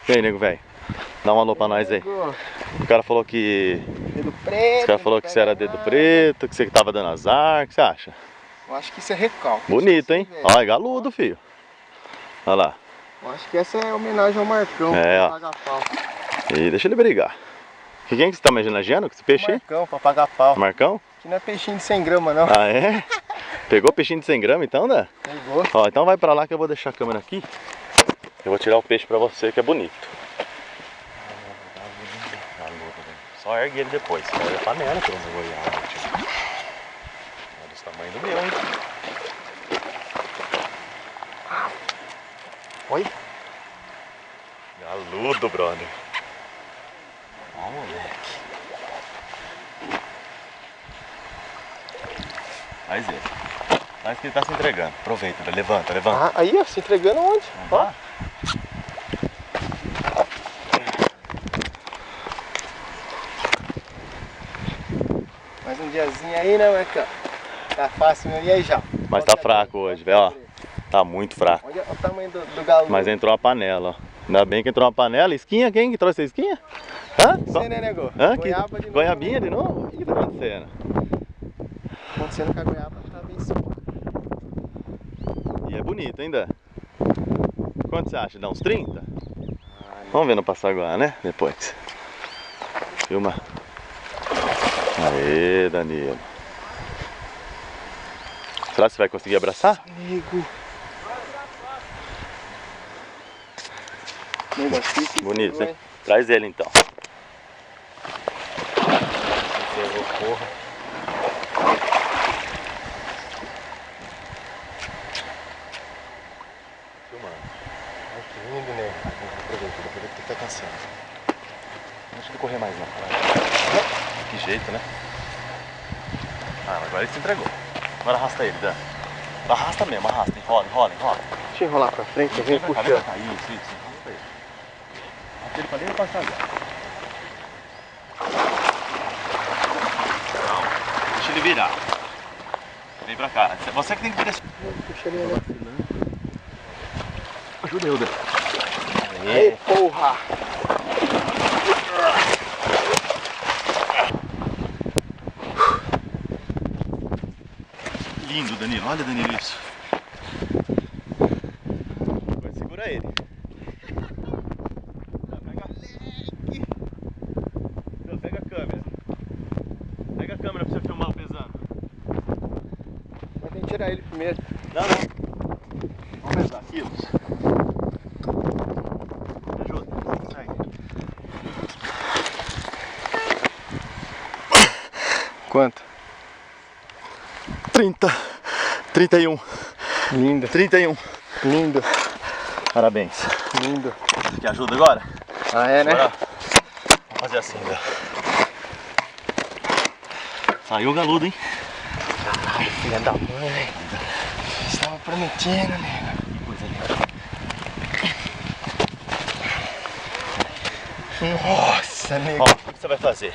E aí, nego, velho? Dá um alô pra nós aí. O cara falou que... Dedo preto. O cara falou que você era dedo preto, que você tava dando azar. O que você acha? Eu acho que isso é recalque. Bonito, hein? Olha, é galudo, filho. Olha lá. Eu acho que essa é homenagem ao Marcão. É, ó. Pagar pau. E deixa ele brigar. Quem que você tá homenageando? Com esse peixe aí? Marcão, pra pagar pau. Marcão? Que não é peixinho de 100 gramas, não. Ah, é? Pegou peixinho de 100 gramas então, né? Pegou. Ó, então vai pra lá que eu vou deixar a câmera aqui. Eu vou tirar o peixe pra você, que é bonito. Só ergue ele depois. Olha a panela que eu vou olhar. Olha esse tamanho do meu, hein? Oi? Galudo, brother. Ó, moleque. Faz ele. Faz que ele tá se entregando. Aproveita, levanta, levanta. Ah, aí, ó, se entregando onde? Ó. Mais um diazinho aí, né, Marcão? Tá fácil mesmo. E aí, já? Mas tá fraco hoje, velho, ó. Tá muito fraco. Olha o tamanho do galo. Mas entrou uma panela, ó. Ainda bem que entrou uma panela. Esquinha, quem que trouxe a esquinha? Hã? Você, né, nego? Hã? Goiaba de novo. Goiabinha de novo? O que tá acontecendo? Acontecendo com a goiaba, tá bem suave. E é bonito ainda. Quanto você acha? Dá uns 30? Vamos ver no Passaguá, né? Depois. Filma. Aê, Danilo. Será que você vai conseguir abraçar? Nego. Negócio Bonito, hein? Traz ele então. Encerrou, porra. Filmando. Ai, que lindo, né? Aproveita, depois ele fica cansando. Não deixa ele correr mais não. Que jeito, né? Ah, agora ele se entregou. Agora arrasta ele, Dan. Arrasta mesmo, arrasta. Enrola, enrola, enrola. Deixa eu enrolar pra frente, vem Vem pra cá, puxando. Isso, enrola pra ele. Arrasta ele pra dentro do Passaguá. Deixa ele virar. Vem pra cá. Você que tem que virar. Puxa ele, né? Ajuda eu, Dan. Ei, porra! Lindo, Danilo. Olha, Danilo, isso. Agora segura ele. Pega a câmera. Pega a câmera pra você filmar o pesando. Mas tem que tirar ele primeiro. Não, não. Vamos pesar quilos. Me ajuda. Segue. Quanto? 30. 31. Lindo. 31. Lindo. Parabéns. Lindo. Quer ajuda agora? Ah, é, né? Agora, vamos fazer assim, né? Saiu o galudo, hein? Caralho, filha da mãe. Estava prometendo, né? Que coisa linda. Nossa, nego. Ó, o que você vai fazer?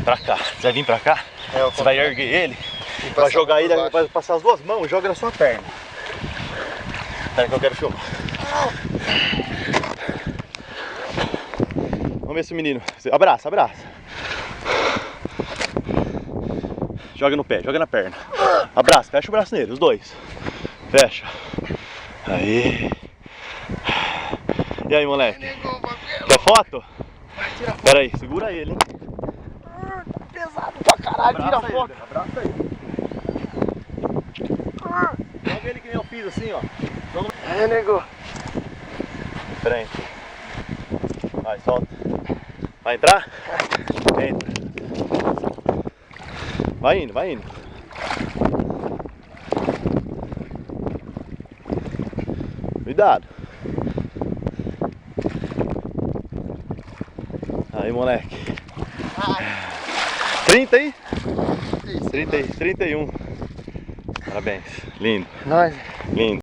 Pra cá. Você vai vir pra cá? É, eu Você vai erguer ele, E vai jogar por ele, baixo. vai passar as duas mãos e joga na sua perna. Pera que eu quero filmar. Vamos ver se o menino... Abraça, abraça. Joga no pé, joga na perna. Abraça, fecha o braço nele, os dois. Fecha. Aí. E aí, moleque? Quer foto? Tira a foto. Pera aí, segura ele, hein? Pesado pra caralho, tira a Abraça foto. ele, abraça ele. Joga ele que nem eu fiz assim, ó. É, nego. Frente. Vai, solta. Vai entrar? Entra. Vai indo, vai indo. Cuidado. Aí, moleque. 30 aí? 31. Parabéns. Lindo, Nós. lindo.